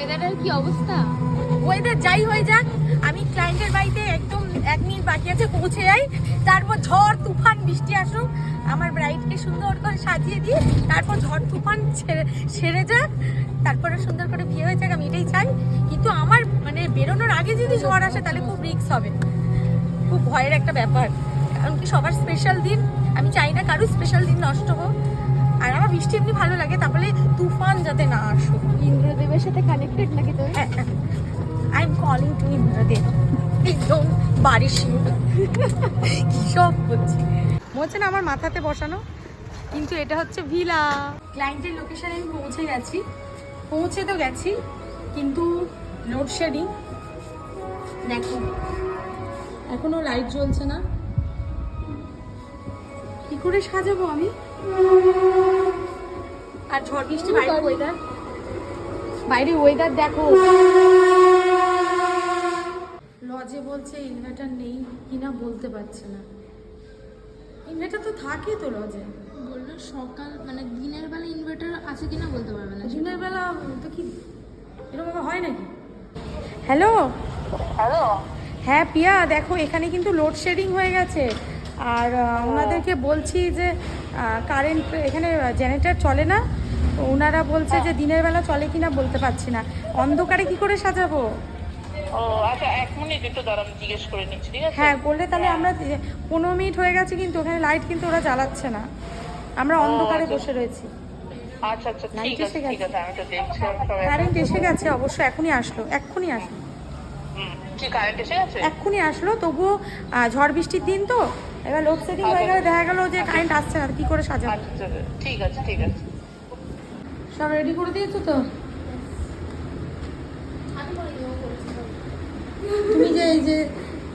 ওয়েদারের কি অবস্থা? ওয়েদার যাই হয়ে যাক, আমি ক্লায়েন্টের বাড়িতে একদম 1 মিনিট বাকি আছে পৌঁছে যাই, তারপর ঝড় তুফান বৃষ্টি আসুক, আমার ব্রাইডকে সুন্দর করে সাজিয়ে দিই, তারপর ঝড় তুফান সেরে যাক, তারপরে সুন্দর করে বিয়ে হয়ে যাক, আমি এটাই চাই। কিন্তু আমার মানে বেরোনোর আগে যদি ঝড় আসে তাহলে খুব রিস্ক হবে, খুব ভয়ের একটা ব্যাপার, কারণ কি সবার স্পেশাল দিন, আমি চাই না কারোর স্পেশাল দিন নষ্ট হোক। আর আমার বৃষ্টি এমনি ভালো লাগে, তারপরে তুফান যাতে না আসুক। ইন্দ্রদেবের সাথে কানেক্টেড নাকি তো? I am calling to Indradev, please don't বারিশ ইউ। কি সব বলছি, মনে হচ্ছে না আমার মাথাতে বসানো, কিন্তু এটা হচ্ছে ভিলা। ক্লায়েন্টের লোকেশনে আমি পৌঁছে তো গেছি, কিন্তু লোডশেডিং দেখো, এখনো লাইট জ্বলছে না, কি করে সাজাবো আমি? আর ঝড় বৃষ্টি, বাইরে ওয়েদার দেখো। লজে বলছে ইনভার্টার নেই কিনা বলতে পারছে না, ইনভার্টার তো থাকে তো লজে। বললো সকাল মানে দিনের বেলা ইনভার্টার আছে কিনা বলতে পারবে না। দিনের বেলা তো কি এরকম হয় নাকি? হ্যালো হ্যালো, হ্যাঁ পিয়া, দেখো এখানে কিন্তু লোডশেডিং হয়ে গেছে, আর ওনাদেরকে বলছি যে কারেন্ট এখানে জেনারেটর চলে না, তো ওনারা বলছে যে দিনের বেলা চলে কিনা বলতে পারছি না, অন্ধকারে কি করে সাজাবো? ও আচ্ছা 1 মিনিট একটু দাঁড়ান, জিজ্ঞেস করে নিচ্ছি, ঠিক আছে? হ্যাঁ বললে তাহলে আমরা 15 মিনিট হয়ে গেছে, কিন্তু ওখানে লাইট কিন্তু ওরা জ্বালাচ্ছে না, আমরা অন্ধকারে বসে রয়েছি। আচ্ছা আচ্ছা, লাইট ঠিক আছে এসে ঠিক গেছে, আছে, আমি তো দেখছি। কারেন্ট এসে গেছে অবশ্য, এক্ষুনি আসলো কি কারেন্ট এসে গেছে? এক্ষুনি আসলো, তবুও ঝড় বৃষ্টির দিন তো, এবার লোডশেডিং হয়ে গেলে দেখা গেল যে কারেন্ট আসছে না, কি করে সাজাবো? আচ্ছা ঠিক আছে ঠিক আছে। সব রেডি করে দিয়েছো তো? তুমি যে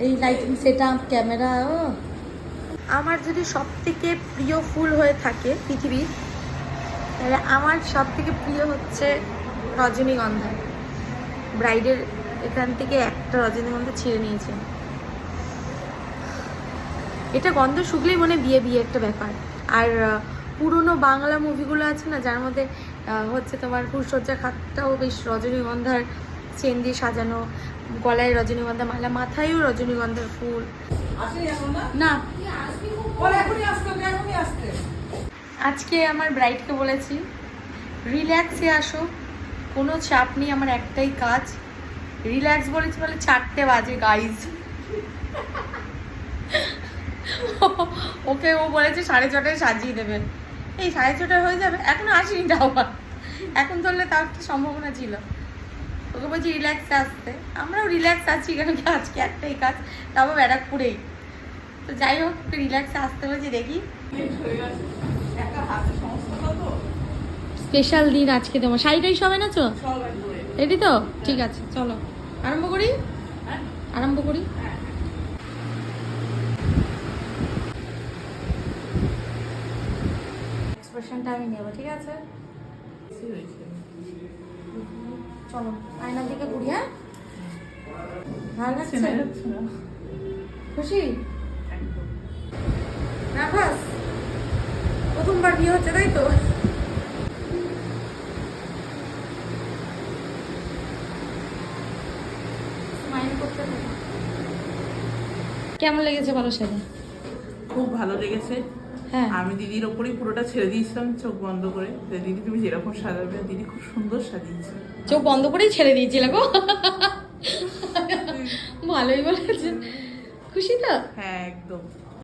এই লাইটিং সেটআপ, ক্যামেরা, আমার যদি সব থেকে প্রিয় ফুল হয়ে থাকে পৃথিবীর, তাহলে আমার সব থেকে প্রিয় হচ্ছে রজনীগন্ধা। ব্রাইডের এখান থেকে একটা রজনীগন্ধা ছিঁড়ে নিয়েছে, এটা গন্ধ শুকলেই মনে বিয়ে বিয়ে একটা ব্যাপার। আর পুরনো বাংলা মুভিগুলো আছে না, যার মধ্যে হচ্ছে তোমার ফুলসজ্জা খাটটাও বেশ রজনীগন্ধার চেন দিয়ে সাজানো, গলায় রজনীগন্ধা মালা, মাথায়ও রজনীগন্ধার ফুল। না আজকে আমার ব্রাইডকে বলেছি রিল্যাক্সে আসো, কোনো চাপ নেই, আমার একটাই কাজ রিল্যাক্স বলেছি বলে 4টে বাজে গাইজ। ওকে ও বলেছে 6:30টায় সাজিয়ে দেবে, এই 6:30টায় হয়ে যাবে, এখনো আসেনি যাও, এখন ধরলে তার কি সম্ভাবনা ছিল। ওকে বলছি রিল্যাক্সে আসতে, আমরাও রিল্যাক্স আছি, কেন কি আজকে একটাই কাজ, তারপর ব্যারাকপুরেই, তো যাই হোক রিল্যাক্সে আসতে বলছি, দেখি স্পেশাল দিন আজকে তোমার। শাড়িটাই সবাই না চো রেডি তো? ঠিক আছে চলো আরম্ভ করি। এক্সপ্রেশনটা আমি নেব, ঠিক আছে? চলো আয়নার দিকে ঘুরি। হ্যাঁ ভালো লাগছে? খুশি? নার্ভাস? প্রথমবার বিয়ে হচ্ছে তাই তো? কেমন লেগেছে বলো সেটা? খুব ভালো লেগেছে। হ্যাঁ আমি দিদির ওপরেই পুরোটা ছেড়ে দিয়েছিলাম চোখ বন্ধ করে, যে দিদি তুমি যেরকম সাজাবে, দিদি খুব সুন্দর সাজিয়েছে। চোখ বন্ধ করেই ছেড়ে দিয়েছিল গো। ভালোই বলেছে। খুশি তো? হ্যাঁ একদম।